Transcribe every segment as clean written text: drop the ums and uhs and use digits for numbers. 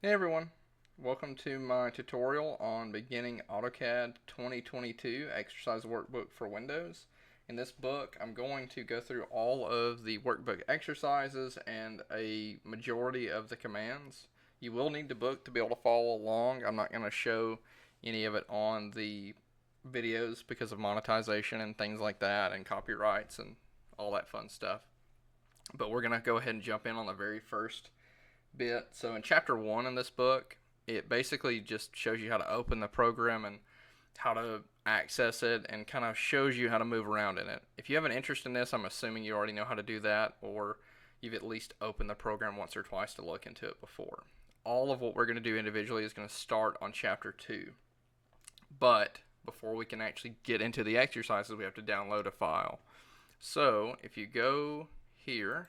Hey everyone, welcome to my tutorial on beginning AutoCAD 2022 Exercise Workbook for Windows. In this book, I'm going to go through all of the workbook exercises and a majority of the commands. You will need the book to be able to follow along. I'm not going to show any of it on the videos because of monetization and things like that and copyrights and all that fun stuff. But we're going to go ahead and jump in on the very first bit. So in chapter 1 in this book, it basically just shows you how to open the program and how to access it and kind of shows you how to move around in it. If you have an interest in this, I'm assuming you already know how to do that, or you've at least opened the program once or twice to look into it before. All of what we're going to do individually is going to start on chapter 2. But before we can actually get into the exercises, we have to download a file. So if you go here,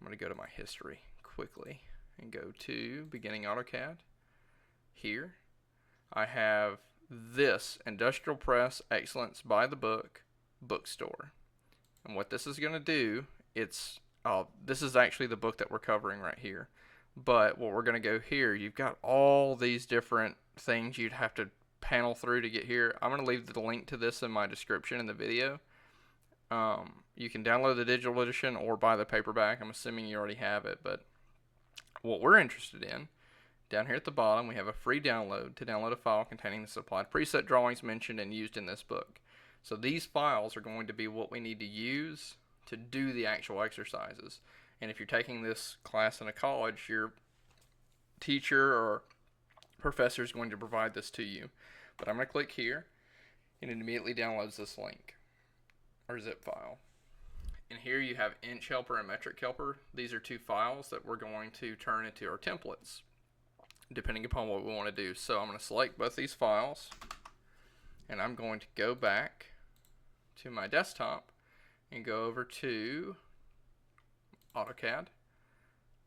I'm going to go to my history quickly and go to beginning AutoCAD. Here I have this Industrial Press Excellence by the Book bookstore, and what this is going to do, this is actually the book that we're covering right here, but what we're going to go here, you've got all these different things you'd have to panel through to get here. I'm going to leave the link to this in my description in the video. You can download the digital edition or buy the paperback. I'm assuming you already have it, but what we're interested in, down here at the bottom, we have a free download to download a file containing the supplied preset drawings mentioned and used in this book. So these files are going to be what we need to use to do the actual exercises. And if you're taking this class in a college, your teacher or professor is going to provide this to you. But I'm going to click here, and it immediately downloads this link or zip file. And here you have inch helper and metric helper. These are two files that we're going to turn into our templates, depending upon what we want to do. So I'm going to select both these files, and I'm going to go back to my desktop and go over to AutoCAD,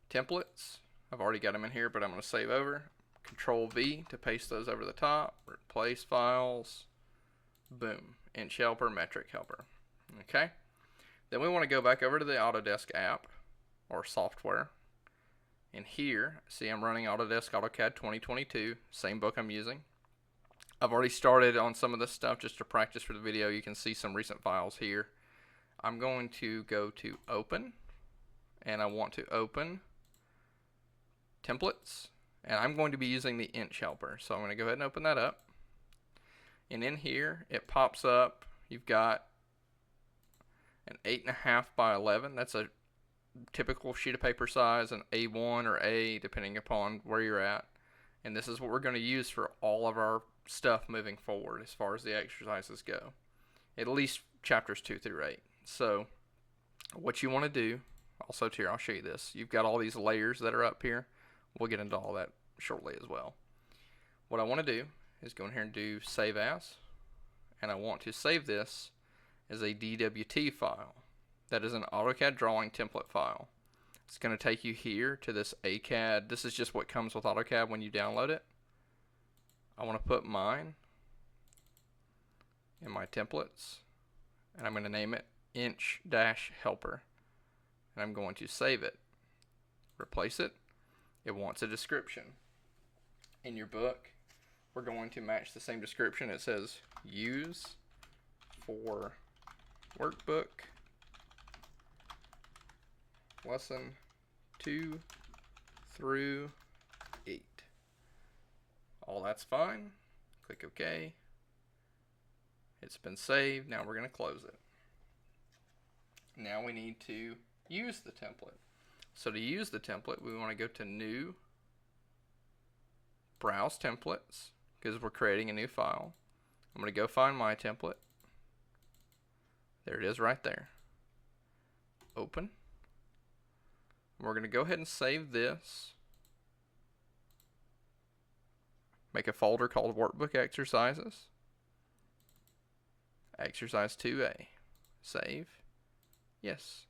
templates. I've already got them in here, but I'm going to save over. Control V to paste those over the top. Replace files. Boom. Inch helper, metric helper. Okay. Then we want to go back over to the Autodesk app or software. And here, see, I'm running Autodesk AutoCAD 2022, same book I'm using. I've already started on some of this stuff just to practice for the video. You can see some recent files here. I'm going to go to Open, and I want to open Templates, and I'm going to be using the inch helper. So I'm going to go ahead and open that up. And in here, it pops up. You've got an 8.5 by 11. That's a typical sheet of paper size, an A1 or A, depending upon where you're at. And this is what we're going to use for all of our stuff moving forward as far as the exercises go, at least chapters 2 through 8. So what you want to do, also here, I'll show you this. You've got all these layers that are up here. We'll get into all that shortly as well. What I want to do is go in here and do Save As, and I want to save this as a DWT file. That is an AutoCAD drawing template file. It's going to take you here to this AutoCAD. This is just what comes with AutoCAD when you download it. I want to put mine in my templates, and I'm going to name it inch-helper, and I'm going to save it. Replace it. It wants a description. In your book, we're going to match the same description. It says use for workbook lesson 2 through 8. All that's fine. Click OK. It's been saved. Now we're going to close it. Now we need to use the template. So to use the template, we want to go to New, Browse Templates, because we're creating a new file. I'm going to go find my template. There it is right there. Open. We're going to go ahead and save this. Make a folder called Workbook Exercises. Exercise 2A. Save. Yes.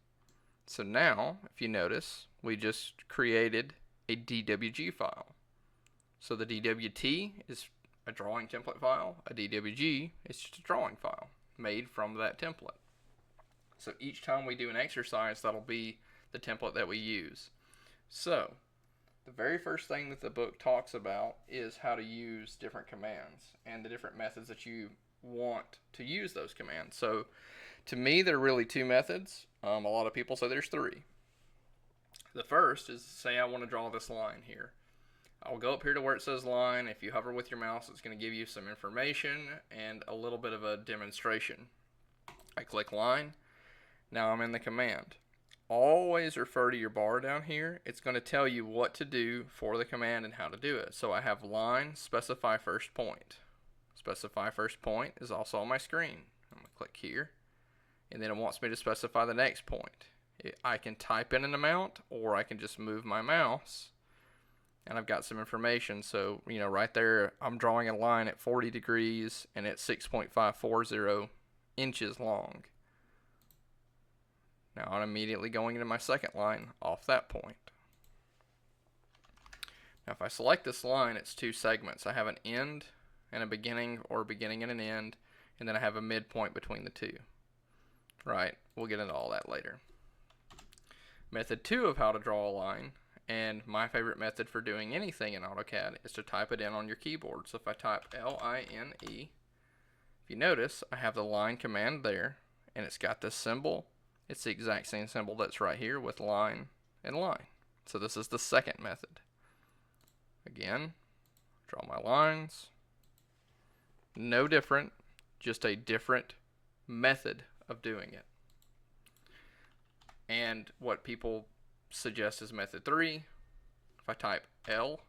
So now, if you notice, we just created a DWG file. So the DWT is a drawing template file. A DWG is just a drawing file made from that template. So each time we do an exercise, that'll be the template that we use. So the very first thing that the book talks about is how to use different commands and the different methods that you want to use those commands. So to me, there are really two methods. A lot of people say there's three. The first is, say I want to draw this line here. I'll go up here to where it says line. If you hover with your mouse, it's going to give you some information and a little bit of a demonstration. I click line. Now I'm in the command. Always refer to your bar down here. It's going to tell you what to do for the command and how to do it. So I have line, specify first point. Specify first point is also on my screen. I'm going to click here, and then it wants me to specify the next point. I can type in an amount, or I can just move my mouse, and I've got some information. So, you know, right there, I'm drawing a line at 40 degrees, and it's 6.540 inches long. Now I'm immediately going into my second line off that point. Now if I select this line, it's two segments. I have an end and a beginning, or beginning and an end, and then I have a midpoint between the two. Right, we'll get into all that later. Method 2 of how to draw a line, and my favorite method for doing anything in AutoCAD, is to type it in on your keyboard. So if I type L-I-N-E, if you notice, I have the line command there, and it's got this symbol. It's the exact same symbol that's right here with line and line. So this is the second method. Again, draw my lines. No different, just a different method of doing it. And what people suggest is method 3. If I type L,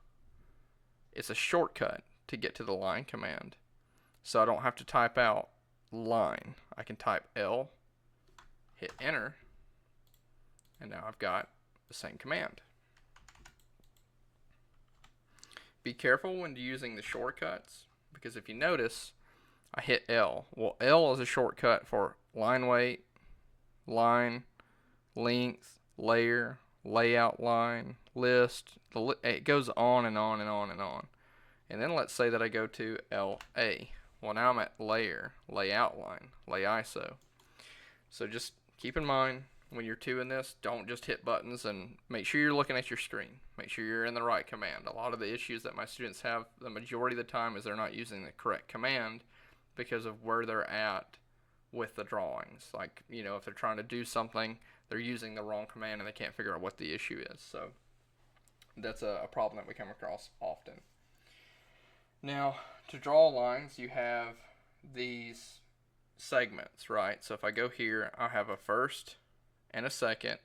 it's a shortcut to get to the line command. So I don't have to type out line. I can type L, hit enter, and now I've got the same command. Be careful when using the shortcuts, because if you notice, I hit L. Well, L is a shortcut for line weight, line, length, layer, layout line, list. It goes on and on and on and on. And then let's say that I go to LA. Well, now I'm at layer, layout line, lay ISO. So just keep in mind, when you're doing this, don't just hit buttons, and make sure you're looking at your screen. Make sure you're in the right command. A lot of the issues that my students have the majority of the time is they're not using the correct command because of where they're at with the drawings. Like, you know, if they're trying to do something, they're using the wrong command and they can't figure out what the issue is. So that's a problem that we come across often. Now, to draw lines, you have these segments, right? So if I go here, I have a first and a second,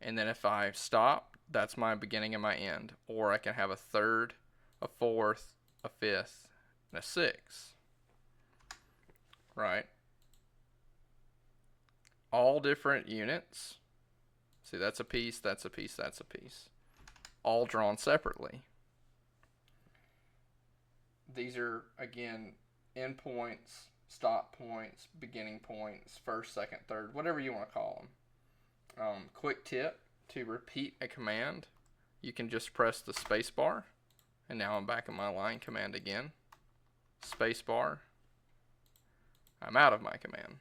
and then if I stop, that's my beginning and my end. Or I can have a third, a fourth, a fifth, and a sixth, right? All different units. See, that's a piece, that's a piece, that's a piece. All drawn separately. These are, again, end points, stop points, beginning points, first, second, third, whatever you want to call them. Quick tip, to repeat a command, you can just press the space bar, and now I'm back in my line command again. Space bar. I'm out of my command.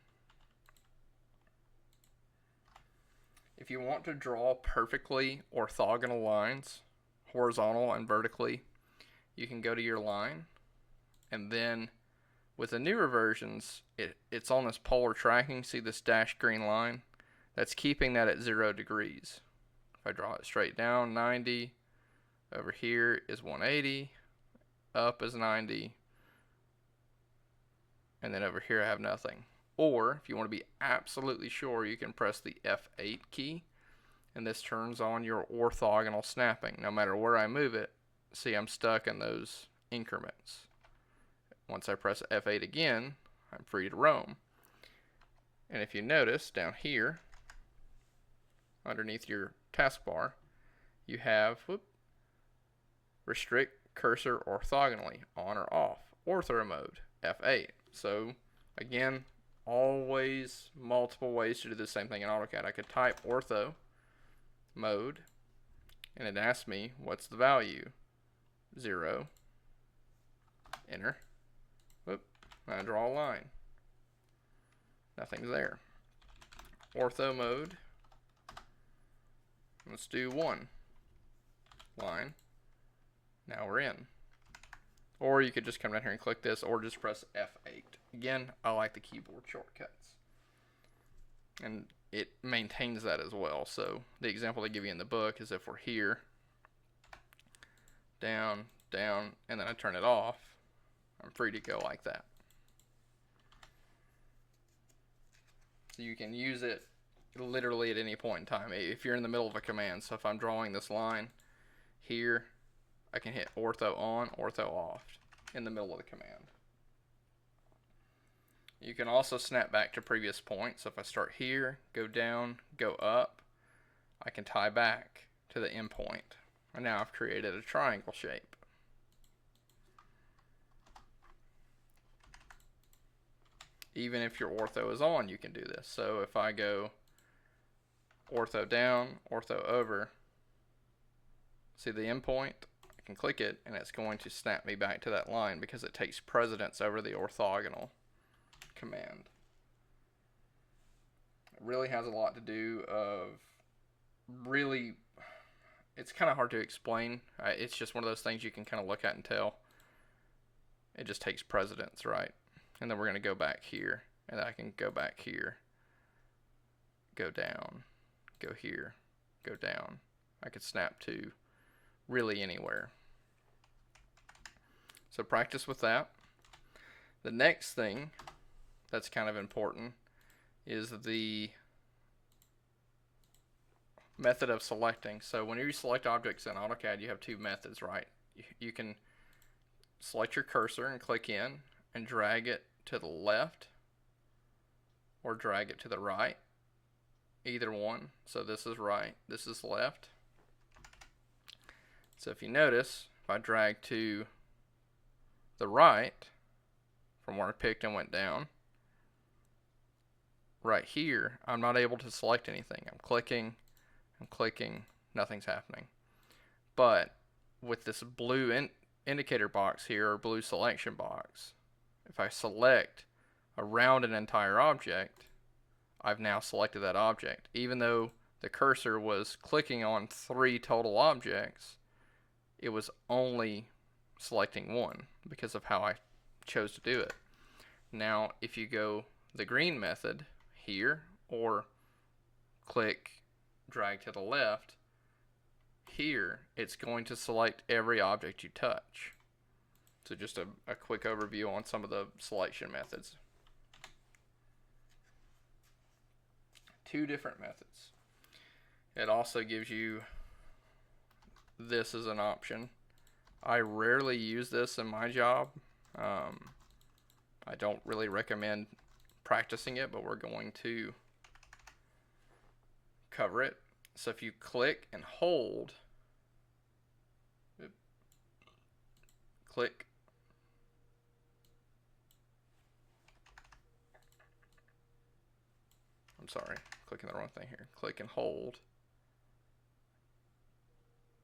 If you want to draw perfectly orthogonal lines, horizontal and vertically, you can go to your line, and then with the newer versions, it's on this polar tracking. See this dashed green line? That's keeping that at 0 degrees. If I draw it straight down, 90, over here is 180, up is 90, and then over here I have nothing. Or if you want to be absolutely sure, you can press the F8 key, and this turns on your orthogonal snapping. No matter where I move it, see, I'm stuck in those increments. Once I press F8 again, I'm free to roam. And if you notice down here, underneath your taskbar, you have restrict cursor orthogonally, on or off, ortho mode, F8. So again, always multiple ways to do the same thing in AutoCAD. I could type ortho mode, and it asks me what's the value. 0. Enter. Whoop. I draw a line. Nothing's there. Ortho mode. Let's do 1. line. Now we're in. Or you could just come down here and click this, or just press F8. Again, I like the keyboard shortcuts. And it maintains that as well. So the example they give you in the book is if we're here, down, down, and then I turn it off, I'm free to go like that. So you can use it literally at any point in time. If you're in the middle of a command, so if I'm drawing this line here, I can hit ortho on, ortho off in the middle of the command. You can also snap back to previous points. So if I start here, go down, go up, I can tie back to the end point. And now I've created a triangle shape. Even if your ortho is on, you can do this. So if I go ortho down, ortho over, see the end point? I can click it and it's going to snap me back to that line because it takes precedence over the orthogonal command. It really has a lot to do of really, it's kind of hard to explain. It's just one of those things you can kind of look at and tell. It just takes precedence, right? And then we're going to go back here, and I can go back here, go down, go here, go down. I could snap to really anywhere. So practice with that. The next thing that's kind of important is the method of selecting. So when you select objects in AutoCAD, you have two methods, right? You can select your cursor and click in and drag it to the left or drag it to the right, either one. So this is right, this is left. So if you notice, if I drag to the right from where I picked and went down, right here I'm not able to select anything. I'm clicking, nothing's happening. But with this blue indicator box here, or blue selection box, if I select around an entire object, I've now selected that object. Even though the cursor was clicking on 3 total objects, it was only selecting one because of how I chose to do it. Now, if you go the green method here, or click, drag to the left, here it's going to select every object you touch. So just a quick overview on some of the selection methods. 2 different methods. It also gives you this as an option. I rarely use this in my job. I don't really recommend practicing it, but we're going to cover it. So if you click and hold, click, I'm sorry, clicking the wrong thing here. Click and hold.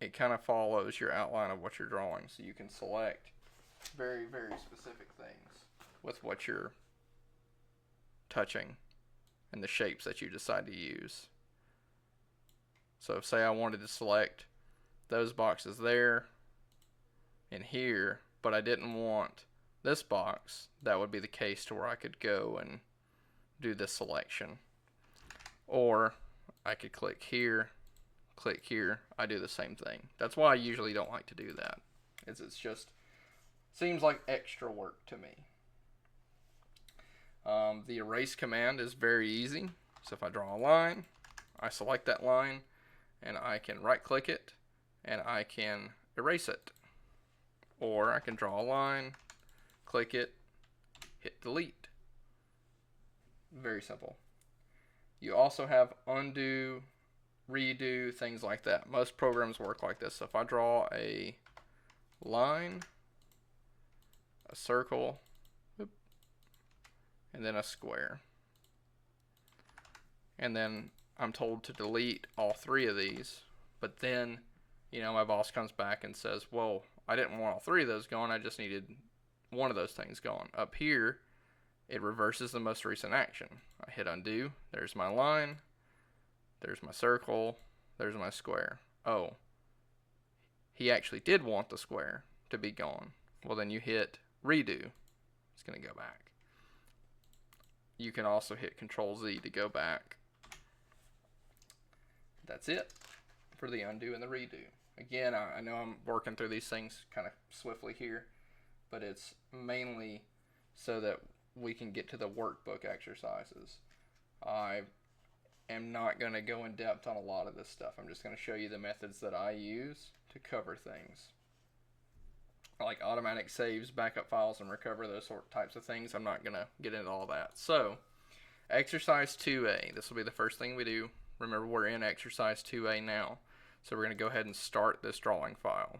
It kind of follows your outline of what you're drawing, so you can select very, very specific things with what you're touching and the shapes that you decide to use. So say I wanted to select those boxes there and here, but I didn't want this box, that would be the case to where I could go and do this selection. Or I could click here, I do the same thing. That's why I usually don't like to do that. It's just seems like extra work to me. The erase command is very easy. So if I draw a line, I select that line, and I can right click it and I can erase it. Or I can draw a line, click it, hit delete. Very simple. You also have undo, redo, things like that. Most programs work like this. So if I draw a line, a circle, and then a square, and then I'm told to delete all 3 of these, but then, you know, my boss comes back and says, well, I didn't want all 3 of those gone, I just needed one of those things gone. Up here, it reverses the most recent action. I hit undo, there's my line, there's my circle, there's my square. Oh, he actually did want the square to be gone. Well, then you hit redo. It's going to go back. You can also hit Control Z to go back. That's it for the undo and the redo. Again, I know I'm working through these things kind of swiftly here, but it's mainly so that we can get to the workbook exercises. I am not going to go in depth on a lot of this stuff. I'm just going to show you the methods that I use to cover things. Like automatic saves, backup files, and recover, those types of things. I'm not going to get into all that. So, exercise 2A. This will be the first thing we do. Remember, we're in exercise 2A now. So we're going to go ahead and start this drawing file.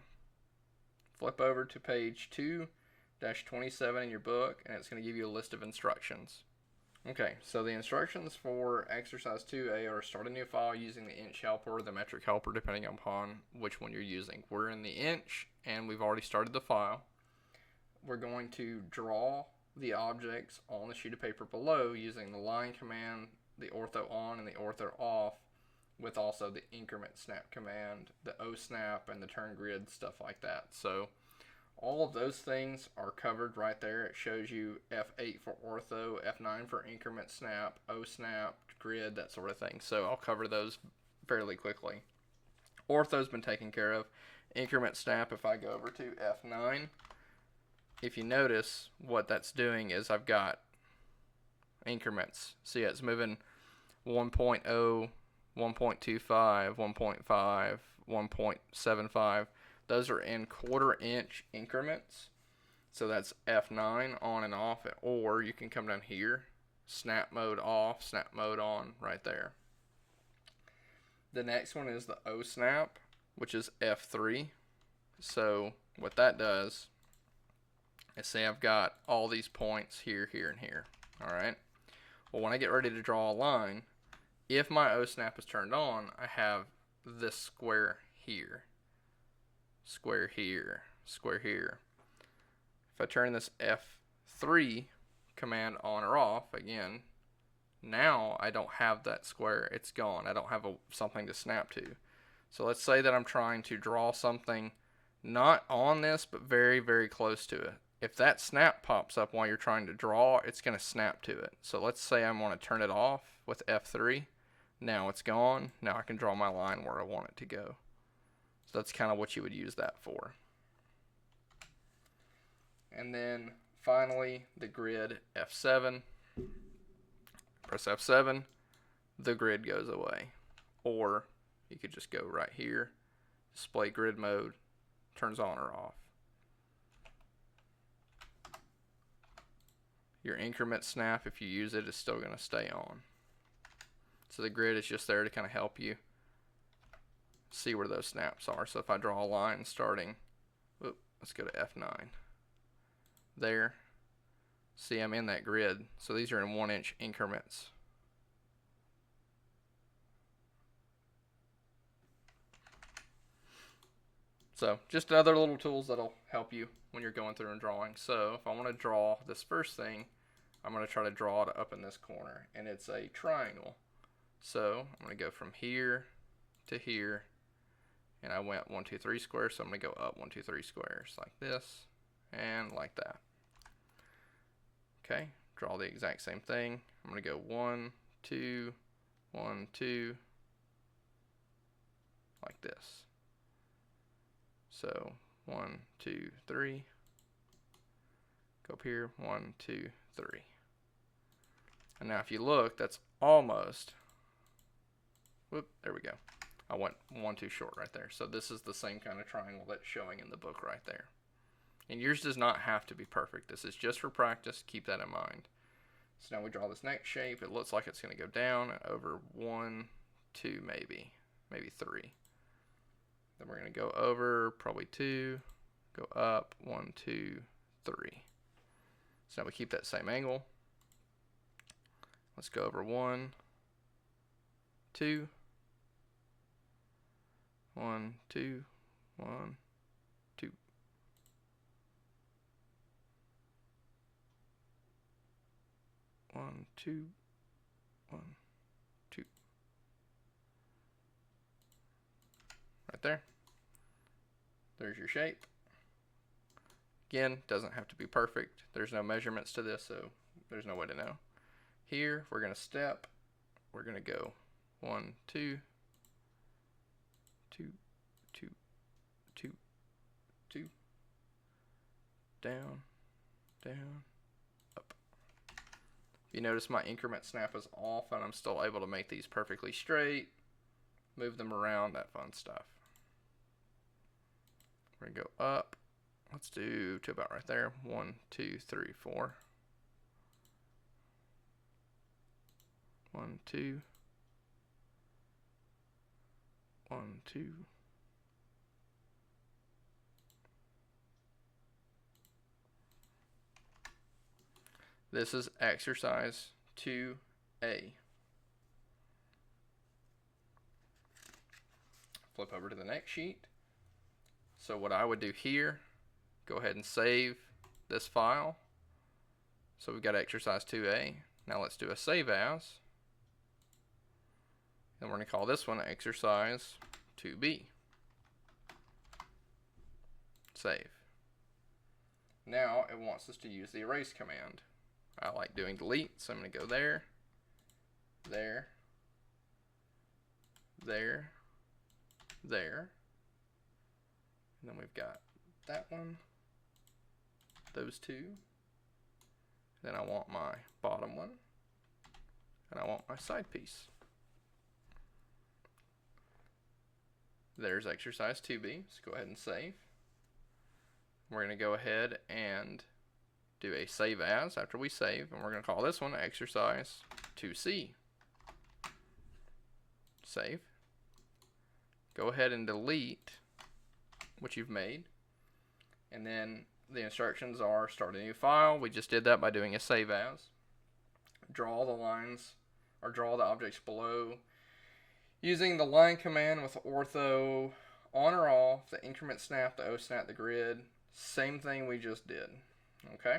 Flip over to page 2-27 in your book, and it's going to give you a list of instructions. Okay, so the instructions for exercise 2A are start a new file using the inch helper or the metric helper, depending upon which one you're using. We're in the inch, and we've already started the file. We're going to draw the objects on the sheet of paper below using the line command, the ortho on and the ortho off, with also the increment snap command, the O snap, and the turn grid, stuff like that. So all of those things are covered right there. It shows you F8 for ortho, F9 for increment snap, O snap, grid, that sort of thing. So I'll cover those fairly quickly. Ortho's been taken care of. Increment snap, if I go over to F9, if you notice, what that's doing is I've got increments. See, it's moving 1.0, 1.25, 1.5, 1.75. Those are in quarter-inch increments. So that's F9 on and off, or you can come down here, snap mode off, snap mode on, right there. The next one is the O snap, which is F3. So what that does is, say I've got all these points here, here, and here. All right. Well, when I get ready to draw a line, if my O snap is turned on, I have this square here, square here, square here. If I turn this F3 command on or off, again, now I don't have that square. It's gone. I don't have something to snap to. So let's say that I'm trying to draw something not on this, but very, very close to it. If that snap pops up while you're trying to draw, it's going to snap to it. So let's say I want to turn it off with F3. Now it's gone. Now I can draw my line where I want it to go. So that's kind of what you would use that for. And then finally, the grid, F7. Press F7, the grid goes away. Or you could just go right here, display grid mode, turns on or off. Your increment snap, if you use it, is still going to stay on. So the grid is just there to kind of help you see where those snaps are. So if I draw a line starting, let's go to F9. There. See, I'm in that grid. So these are in 1-inch increments. So just other little tools that'll help you when you're going through and drawing. So if I want to draw this first thing, I'm going to try to draw it up in this corner, and it's a triangle. So I'm going to go from here to here, and I went 1, 2, 3 squares, so I'm going to go up 1, 2, 3 squares like this and like that. Okay, draw the exact same thing. I'm going to go 1, 2, 1, 2, like this. So 1, 2, 3. Go up here, 1, 2, 3. And now if you look, that's almost, there we go. I went 1 too short right there. So this is the same kind of triangle that's showing in the book right there. And yours does not have to be perfect. This is just for practice. Keep that in mind. So now we draw this next shape. It looks like it's going to go down over 1, 2, maybe 3. Then we're going to go over probably 2, go up 1, 2, 3. So now we keep that same angle. Let's go over 1, 2, 1, 2, 1, 2. One, two, 1, 2. Right there. There's your shape. Again, doesn't have to be perfect. There's no measurements to this, so there's no way to know. Here, we're going to step. We're going to go 1, 2, 2, 2, 2, 2, down, down, up. If you notice, my increment snap is off, and I'm still able to make these perfectly straight, move them around, that fun stuff. We're going to go up. Let's do to about right there. 1, 2, 3, 4. 1, 2. 1, 2. This is exercise 2A. Flip over to the next sheet. So what I would do here, go ahead and save this file. So we've got exercise 2A. Now let's do a save as. And we're going to call this one exercise 2B. Save. Now it wants us to use the erase command. I like doing delete, so I'm going to go there, there, there, there. And then we've got that one, those two. Then I want my bottom one, and I want my side piece. There's exercise 2B. Let's go ahead and save. We're going to go ahead and do a save as after we save, and we're going to call this one exercise 2C. Save. Go ahead and delete what you've made, and then the instructions are start a new file. We just did that by doing a save as. Draw the lines, or draw the objects below using the line command with ortho on or off, the increment snap, the O snap, the grid. Same thing we just did. Okay,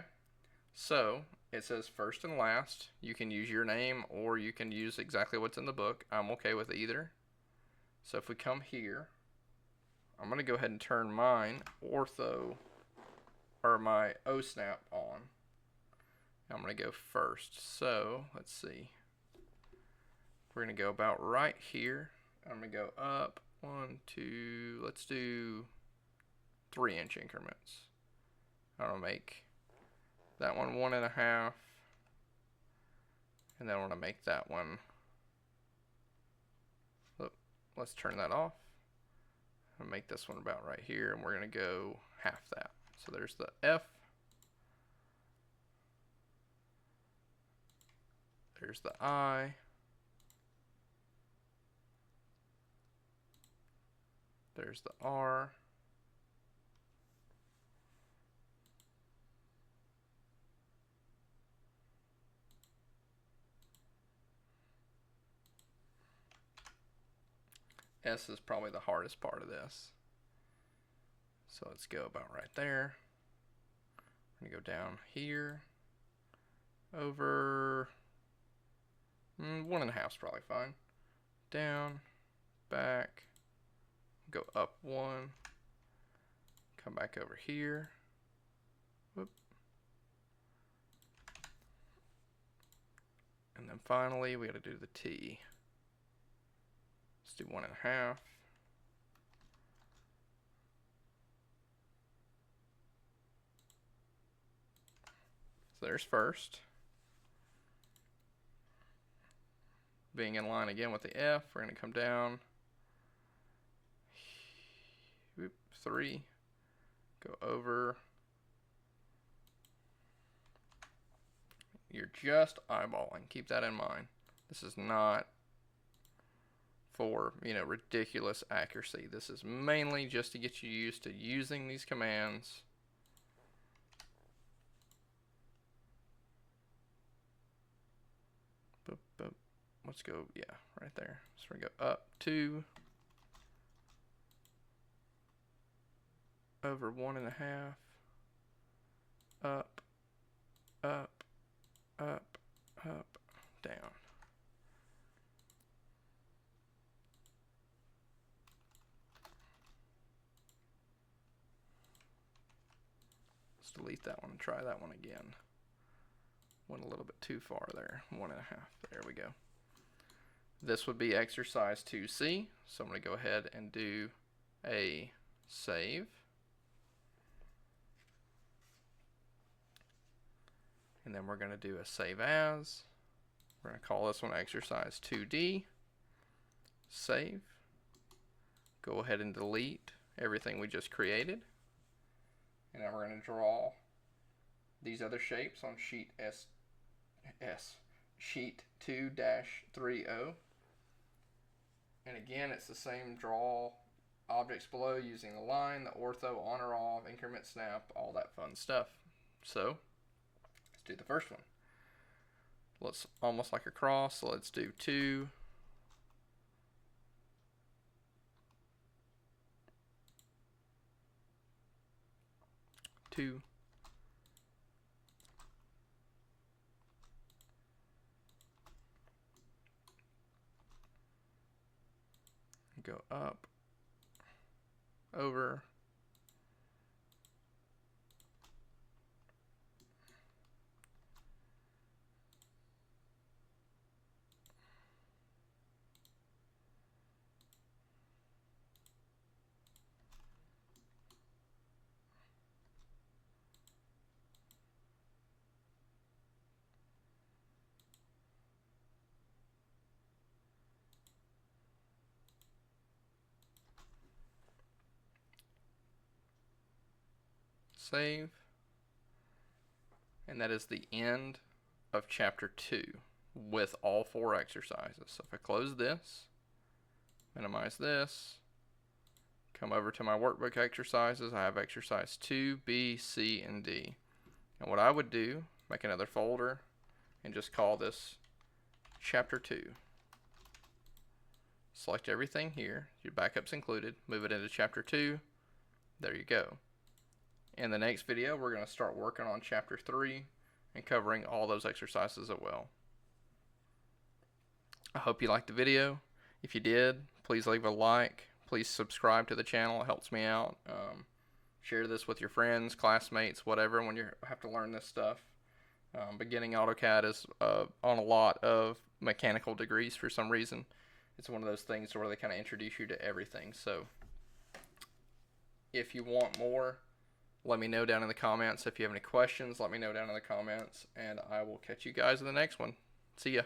so it says first and last. You can use your name or you can use exactly what's in the book. I'm okay with either. So if we come here, I'm going to go ahead and turn mine ortho, or my O snap, on. I'm going to go first. So let's see. We're going to go about right here. I'm going to go up 1, 2, let's do 3-inch increments. I'm going to make that one 1.5, and then I want to make that one, look, let's turn that off. I'm going to make this one about right here, and we're going to go half that. So there's the F. There's the I. There's the R. S is probably the hardest part of this. So let's go about right there. I'm going to go down here. Over 1.5 is probably fine. Down, back, go up 1, come back over here. Whoop. And then finally we got to do the T. Let's do 1.5. So there's first. Being in line again with the F, we're going to come down. Whoop, 3. Go over. You're just eyeballing. Keep that in mind. This is not for, ridiculous accuracy. This is mainly just to get you used to using these commands. Boop, boop. Let's go, yeah, right there. So we go up 2, over 1.5, up, up, up, up, down. Let's delete that one and try that one again. Went a little bit too far there. 1.5. There we go. This would be exercise 2C. So I'm going to go ahead and do a save. And then we're going to do a save as. We're going to call this one exercise 2D. Save. Go ahead and delete everything we just created. And now we're going to draw these other shapes on sheet 2-30. And again, it's the same draw objects below using the line, the ortho, on or off, increment, snap, all that fun stuff. So let's do the first one. Let's almost like a cross. So let's do 2. 2. Go up, over, save. And that is the end of chapter 2 with all 4 exercises. So if I close this, minimize this, come over to my workbook exercises, I have exercise 2, B, C, and D. And what I would do, make another folder and just call this chapter 2. Select everything here, your backups included, move it into chapter 2. There you go. In the next video, we're going to start working on chapter 3 and covering all those exercises as well. I hope you liked the video. If you did, please leave a like. Please subscribe to the channel. It helps me out. Share this with your friends, classmates, whatever, when you have to learn this stuff. Beginning AutoCAD is on a lot of mechanical degrees for some reason. It's one of those things where they kind of introduce you to everything. So if you want more, let me know down in the comments. If you have any questions, let me know down in the comments, and I will catch you guys in the next one. See ya.